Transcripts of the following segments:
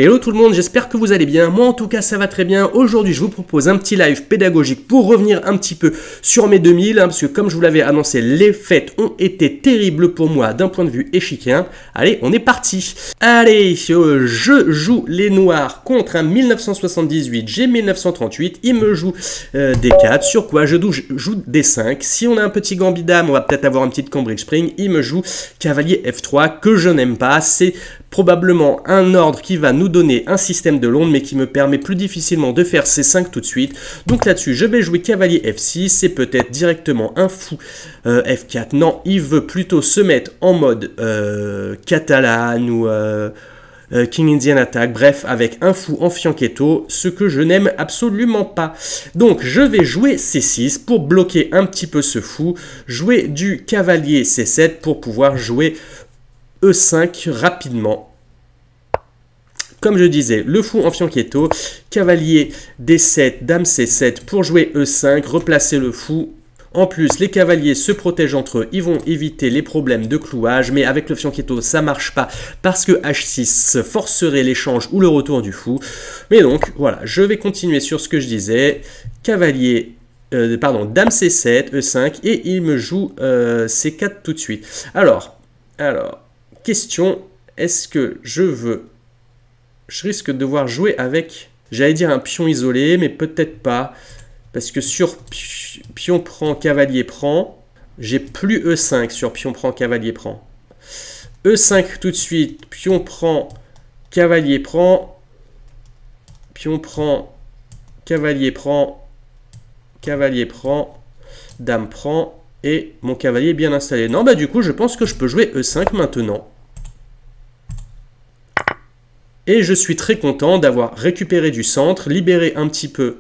Hello tout le monde, j'espère que vous allez bien. Moi en tout cas ça va très bien. Aujourd'hui je vous propose un petit live pédagogique pour revenir un petit peu sur mes 2000 parce que comme je vous l'avais annoncé, les fêtes ont été terribles pour moi d'un point de vue échiquien. Allez, on est parti. Allez, je joue les noirs contre un 1978, j'ai 1938, il me joue des 4, sur quoi je joue des 5. Si on a un petit gambit-dame, on va peut-être avoir une petite Cambridge Spring, il me joue cavalier F3 que je n'aime pas, c'est probablement un ordre qui va nous donner un système de l'onde mais qui me permet plus difficilement de faire C5 tout de suite. Donc là-dessus, je vais jouer cavalier F6, c'est peut-être directement un fou F4. Non, il veut plutôt se mettre en mode catalane ou King Indian Attack, bref, avec un fou en fianchetto, ce que je n'aime absolument pas. Donc, je vais jouer C6 pour bloquer un petit peu ce fou, jouer du cavalier C7 pour pouvoir jouer E5 rapidement. Comme je disais, le fou en fianchetto, cavalier D7, dame C7 pour jouer E5, replacer le fou. En plus, les cavaliers se protègent entre eux, ils vont éviter les problèmes de clouage, mais avec le fianchetto, ça marche pas parce que H6 forcerait l'échange ou le retour du fou. Mais donc, voilà, je vais continuer sur ce que je disais. Cavalier, dame C7, E5, et il me joue C4 tout de suite. Alors, question, est-ce que je risque de devoir jouer avec, j'allais dire un pion isolé, mais peut-être pas. Parce que sur pion prend, cavalier prend, j'ai plus E5 sur pion prend, cavalier prend. E5 tout de suite, pion prend, cavalier prend, pion prend, cavalier prend, dame prend, et mon cavalier est bien installé. Non, bah du coup, je pense que je peux jouer E5 maintenant. Et je suis très content d'avoir récupéré du centre, libéré un petit peu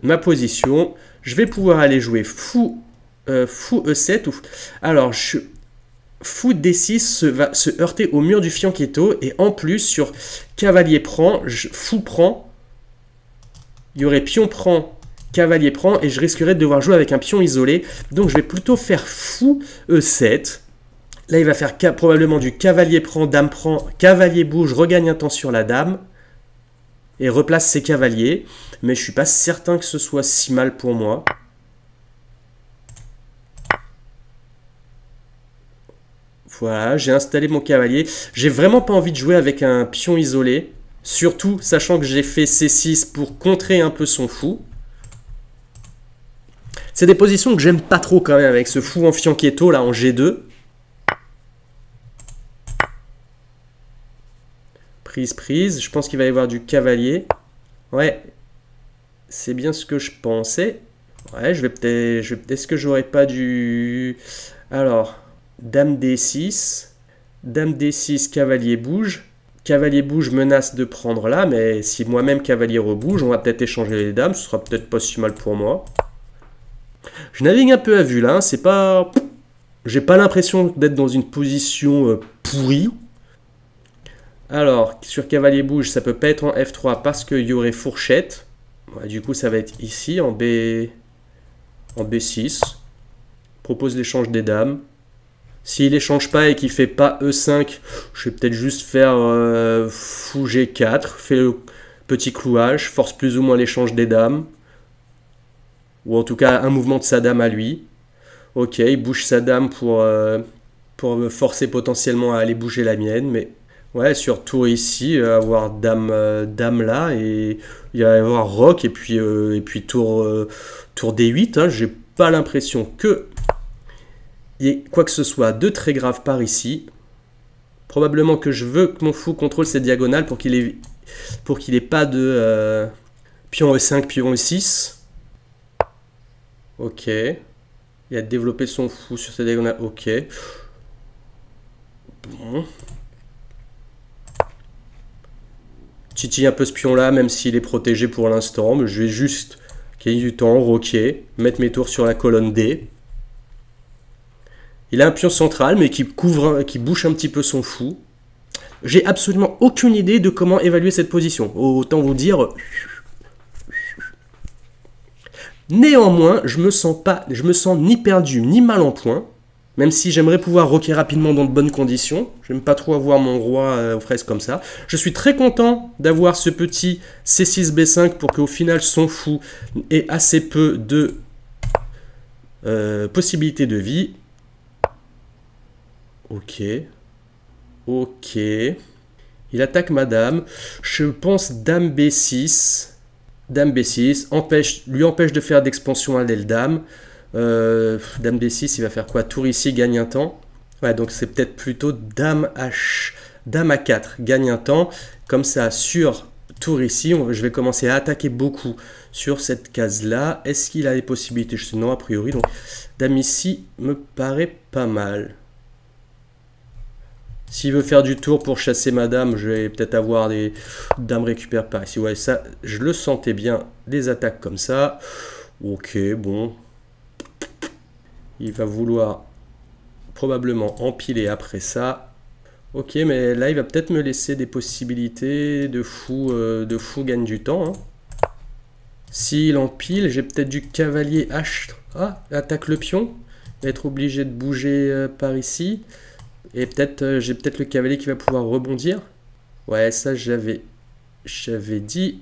ma position. Je vais pouvoir aller jouer fou E7. Alors, fou D6 va se heurter au mur du fianchetto. Et en plus, sur cavalier prend, fou prend, il y aurait pion prend, cavalier prend. Et je risquerais de devoir jouer avec un pion isolé. Donc, je vais plutôt faire fou E7. Là, il va faire probablement du cavalier prend, dame prend, cavalier bouge, regagne un temps sur la dame. Et replace ses cavaliers. Mais je ne suis pas certain que ce soit si mal pour moi. Voilà, j'ai installé mon cavalier. J'ai vraiment pas envie de jouer avec un pion isolé. Surtout, sachant que j'ai fait C6 pour contrer un peu son fou. C'est des positions que j'aime pas trop quand même avec ce fou en fianchetto là en G2. Prise. Je pense qu'il va y avoir du cavalier. Ouais. C'est bien ce que je pensais. Ouais, je vais peut-être... Est-ce que j'aurais pas du... Alors, dame D6. Dame D6, cavalier bouge. Cavalier bouge menace de prendre là, mais si moi-même cavalier rebouge, on va peut-être échanger les dames. Ce sera peut-être pas si mal pour moi. Je navigue un peu à vue là. Hein, c'est pas... J'ai pas l'impression d'être dans une position pourrie. Alors, sur cavalier bouge, ça peut pas être en F3 parce qu'il y aurait fourchette. Ouais, du coup, ça va être ici, en B6. Propose l'échange des dames. S'il échange pas et qu'il fait pas E5, je vais peut-être juste faire fou G4. Fait le petit clouage, force plus ou moins l'échange des dames. Ou en tout cas, un mouvement de sa dame à lui. Ok, il bouge sa dame pour me forcer potentiellement à aller bouger la mienne, mais... Ouais, sur tour ici, avoir dame là, et il va y avoir roc, et puis tour D8. Hein, j'ai pas l'impression que il y ait quoi que ce soit de très grave par ici. Probablement que je veux que mon fou contrôle cette diagonale pour qu'il ait pas de pion E5, pion E6. Ok. Il a développé son fou sur cette diagonale. Ok. Bon. Titille un peu ce pion là, même s'il est protégé pour l'instant. Mais je vais juste gagner du temps, roquer, mettre mes tours sur la colonne D. Il a un pion central, mais qui bouche un petit peu son fou. J'ai absolument aucune idée de comment évaluer cette position. Autant vous dire... Néanmoins, je me sens ni perdu, ni mal en point. Même si j'aimerais pouvoir roquer rapidement dans de bonnes conditions. J'aime pas trop avoir mon roi aux fraises comme ça. Je suis très content d'avoir ce petit C6 B5 pour qu'au final son fou ait assez peu de possibilités de vie. Ok. Ok. Il attaque ma dame. Je pense dame B6. Dame B6 lui empêche de faire d'expansion à l'aile dame. Dame D6, il va faire quoi? Tour ici, gagne un temps. Ouais, donc c'est peut-être plutôt Dame H. Dame A4, gagne un temps. Comme ça, sur tour ici, je vais commencer à attaquer beaucoup sur cette case-là. Est-ce qu'il a les possibilités? Non, a priori. Donc, Dame ici me paraît pas mal. S'il veut faire du tour pour chasser ma dame, je vais peut-être avoir des dames récupère pas ici. Ouais, ça, je le sentais bien, des attaques comme ça. Ok, bon. Il va vouloir probablement empiler après ça. Ok, mais là, il va peut-être me laisser des possibilités de fou gagne du temps. Hein. S'il empile, j'ai peut-être du cavalier H. Ah, attaque le pion. Il va être obligé de bouger par ici. Et peut-être, j'ai peut-être le cavalier qui va pouvoir rebondir. Ouais, ça, j'avais dit.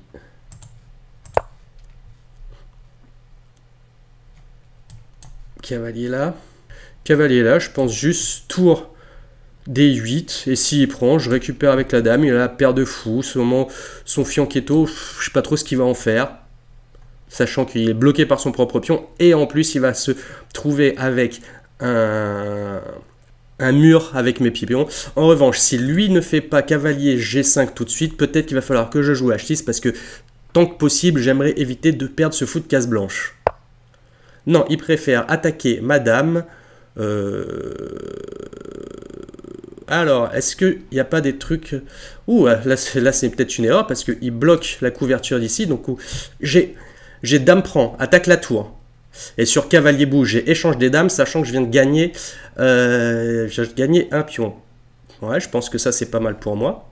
Cavalier là. Cavalier là, je pense juste tour D8. Et s'il prend, je récupère avec la dame. Il a la paire de fous. Son fianchetto, je sais pas trop ce qu'il va en faire. Sachant qu'il est bloqué par son propre pion. Et en plus, il va se trouver avec un mur avec mes pions. En revanche, si lui ne fait pas cavalier G5 tout de suite, peut-être qu'il va falloir que je joue H6 parce que tant que possible, j'aimerais éviter de perdre ce fou de case blanche. Non, il préfère attaquer madame. Alors, est-ce qu'il n'y a pas des trucs... Ouh, là c'est peut-être une erreur parce qu'il bloque la couverture d'ici. Donc, j'ai dame prend, attaque la tour. Et sur cavalier bouge, j'ai échange des dames, sachant que je viens de gagner, un pion. Ouais, je pense que ça, c'est pas mal pour moi.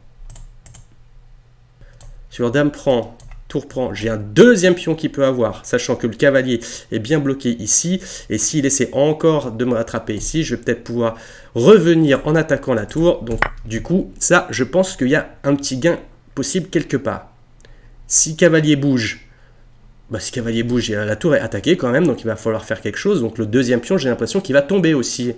Sur dame prend... Tour prend, j'ai un deuxième pion qu'il peut avoir, sachant que le cavalier est bien bloqué ici, et s'il essaie encore de me rattraper ici, je vais peut-être pouvoir revenir en attaquant la tour, donc du coup, ça, je pense qu'il y a un petit gain possible quelque part. Si cavalier bouge, si cavalier bouge, la tour est attaquée quand même, donc il va falloir faire quelque chose, donc le deuxième pion, j'ai l'impression qu'il va tomber aussi.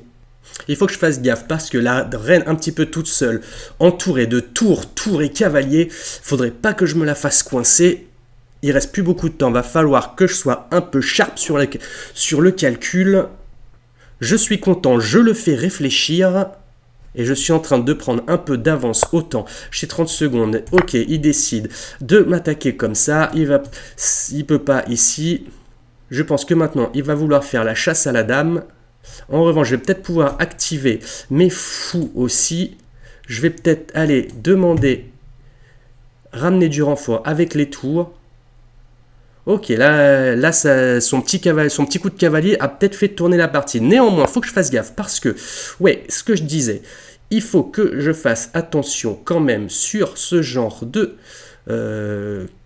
Il faut que je fasse gaffe parce que la reine un petit peu toute seule, entourée de tour et cavalier, faudrait pas que je me la fasse coincer. Il reste plus beaucoup de temps, va falloir que je sois un peu sharp sur le calcul. Je suis content, je le fais réfléchir et je suis en train de prendre un peu d'avance au temps. J'ai 30 secondes, ok, il décide de m'attaquer comme ça, il peut pas ici. Je pense que maintenant, il va vouloir faire la chasse à la dame. En revanche, je vais peut-être pouvoir activer mes fous aussi. Je vais peut-être aller demander, ramener du renfort avec les tours. Ok, là son petit coup de cavalier a peut-être fait tourner la partie. Néanmoins, il faut que je fasse gaffe parce que, ouais, ce que je disais, il faut que je fasse attention quand même sur ce genre de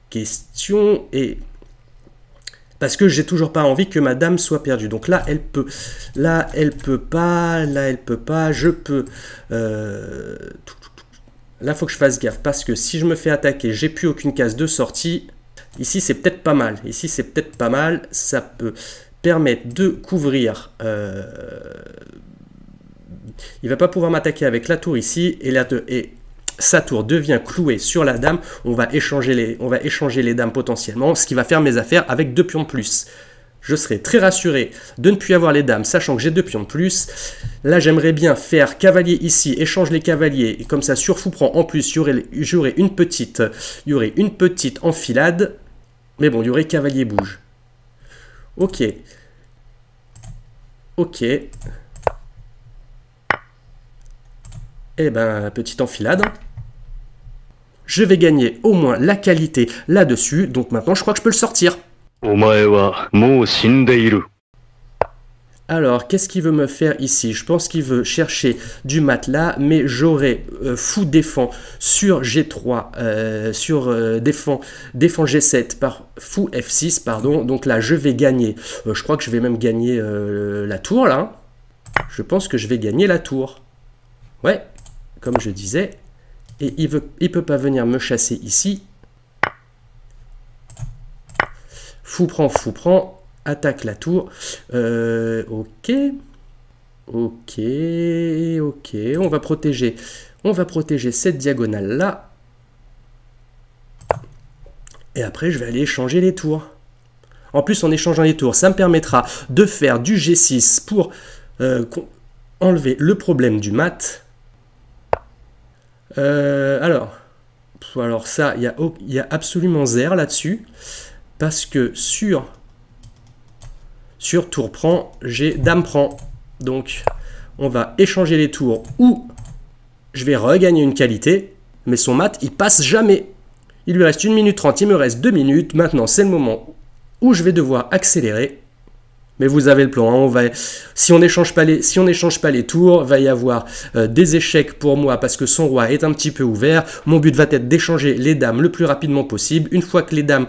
questions et... Parce que j'ai toujours pas envie que ma dame soit perdue. Donc là, elle peut. Là, elle peut pas. Là, elle peut pas. Je peux. Là, il faut que je fasse gaffe. Parce que si je me fais attaquer, j'ai plus aucune case de sortie. Ici, c'est peut-être pas mal. Ici, c'est peut-être pas mal. Ça peut permettre de couvrir. Il va pas pouvoir m'attaquer avec la tour ici. Et sa tour devient clouée sur la dame, on va échanger les dames potentiellement, ce qui va faire mes affaires avec 2 pions de plus. Je serai très rassuré de ne plus avoir les dames, sachant que j'ai 2 pions de plus. Là, j'aimerais bien faire cavalier ici, échange les cavaliers, et comme ça, sur fou prend en plus, il y aurait une petite enfilade. Mais bon, il y aurait cavalier bouge. Ok. Ok. Eh ben, petite enfilade. Je vais gagner au moins la qualité là-dessus. Donc maintenant, je crois que je peux le sortir. Alors, qu'est-ce qu'il veut me faire ici? Je pense qu'il veut chercher du matelas, mais j'aurai fou défend sur G3, défend G7 par fou F6, pardon. Donc là, je vais gagner. Je crois que je vais même gagner la tour, là. je pense que je vais gagner la tour. Ouais, comme je disais. Et il peut pas venir me chasser ici. Fou prend, attaque la tour. Ok. Ok, on va protéger cette diagonale-là. Et après, je vais aller échanger les tours. En plus, en échangeant les tours, ça me permettra de faire du G6 pour enlever le problème du mat. Alors ça, il y a absolument zéro là-dessus. Parce que sur tour prend, j'ai dame prend. Donc, on va échanger les tours où je vais regagner une qualité. Mais son mat, il passe jamais. Il lui reste 1 minute 30, il me reste 2 minutes. Maintenant, c'est le moment où je vais devoir accélérer. Mais vous avez le plan. Hein, si on n'échange pas les tours, il va y avoir des échecs pour moi parce que son roi est un petit peu ouvert. Mon but va être d'échanger les dames le plus rapidement possible. Une fois que les dames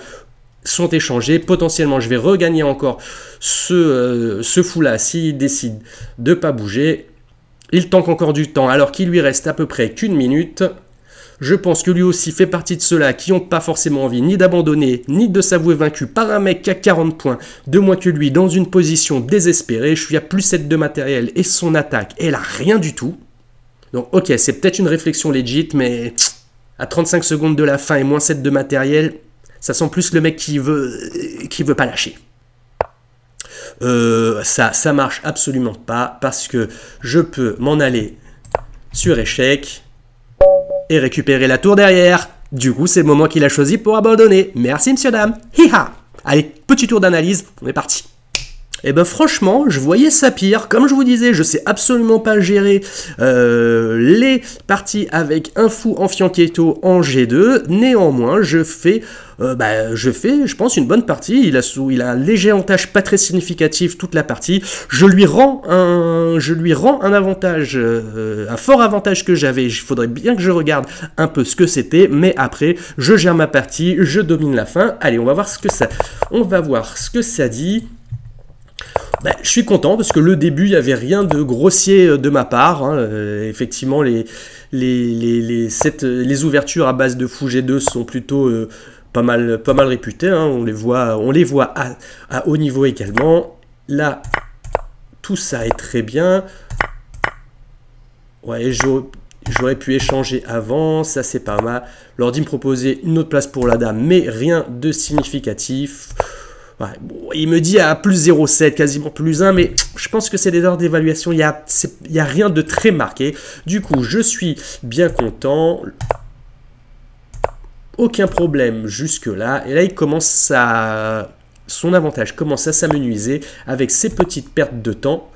sont échangés, potentiellement je vais regagner encore ce fou-là s'il décide de ne pas bouger. Il tanque encore du temps alors qu'il lui reste à peu près qu'1 minute. Je pense que lui aussi fait partie de ceux-là qui n'ont pas forcément envie ni d'abandonner, ni de s'avouer vaincu par un mec qui a 40 points de moins que lui dans une position désespérée. Je suis à plus 7 de matériel et son attaque, elle a rien du tout. Donc ok, c'est peut-être une réflexion legit, mais à 35 secondes de la fin et moins 7 de matériel, ça sent plus le mec qui veut pas lâcher. Ça marche absolument pas parce que je peux m'en aller sur échec et récupérer la tour derrière. Du coup, c'est le moment qu'il a choisi pour abandonner. Merci, monsieur, dame. Hi-ha. Allez, petit tour d'analyse, on est parti. Et ben franchement, je voyais ça pire. Comme je vous disais, je sais absolument pas gérer les parties avec un fou en fianchetto en G2. Néanmoins, je fais, je pense, une bonne partie. Il a un léger avantage pas très significatif toute la partie. Je lui rends un avantage, un fort avantage que j'avais. Il faudrait bien que je regarde un peu ce que c'était. Mais après, je gère ma partie, je domine la fin. Allez, on va voir ce que ça dit. Je suis content parce que le début, il n'y avait rien de grossier de ma part. Hein. Effectivement, les ouvertures à base de fou G2 sont plutôt pas mal réputées. Hein. On les voit à haut niveau également. Là, tout ça est très bien. Ouais, j'aurais pu échanger avant, ça c'est pas mal. L'ordi me proposait une autre place pour la dame, mais rien de significatif. Ouais, bon, il me dit à plus 0,7, quasiment plus 1, mais je pense que c'est des heures d'évaluation, il y a rien de très marqué. Du coup, je suis bien content. Aucun problème jusque-là. Et là, son avantage commence à s'amenuiser avec ses petites pertes de temps.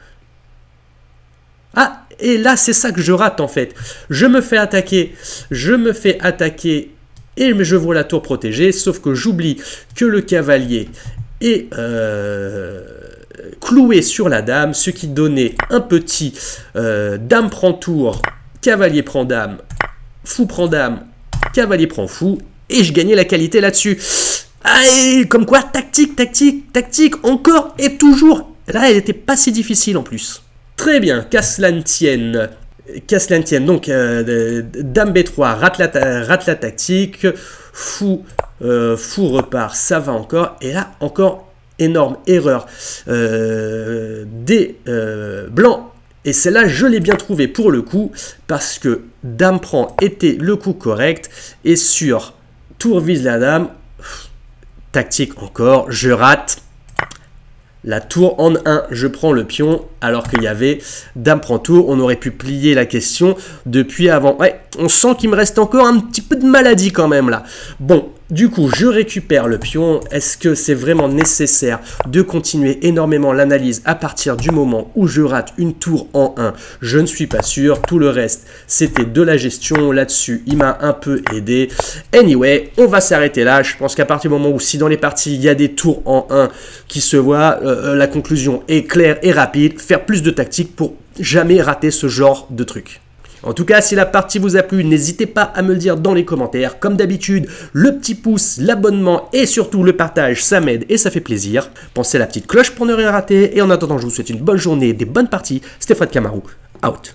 Ah, et là, c'est ça que je rate en fait. Je me fais attaquer et je vois la tour protégée, sauf que j'oublie que le cavalier est cloué sur la dame, ce qui donnait un petit dame prend tour, cavalier prend dame, fou prend dame, cavalier prend fou, et je gagnais la qualité là-dessus. Aïe, comme quoi, tactique, encore et toujours. Là, elle n'était pas si difficile en plus. Très bien, qu'à cela ne tienne. Donc dame B3 rate la tactique, fou repart, ça va encore, et là encore énorme erreur des blancs, et celle-là je l'ai bien trouvé pour le coup, parce que dame prend était le coup correct, et sur tour vise la dame, tactique encore, je rate. La tour en 1, je prends le pion, alors qu'il y avait dame prend tour. On aurait pu plier la question depuis avant. Ouais, on sent qu'il me reste encore un petit peu de maladie quand même là. Bon, du coup, je récupère le pion. Est-ce que c'est vraiment nécessaire de continuer énormément l'analyse à partir du moment où je rate une tour en 1? Je ne suis pas sûr. Tout le reste, c'était de la gestion. Là-dessus, il m'a un peu aidé. Anyway, on va s'arrêter là. Je pense qu'à partir du moment où si dans les parties, il y a des tours en 1 qui se voient, la conclusion est claire et rapide. Faire plus de tactique pour jamais rater ce genre de truc. En tout cas, si la partie vous a plu, n'hésitez pas à me le dire dans les commentaires. Comme d'habitude, le petit pouce, l'abonnement et surtout le partage, ça m'aide et ça fait plaisir. Pensez à la petite cloche pour ne rien rater. Et en attendant, je vous souhaite une bonne journée, des bonnes parties. C'était Fred Kamarou, out.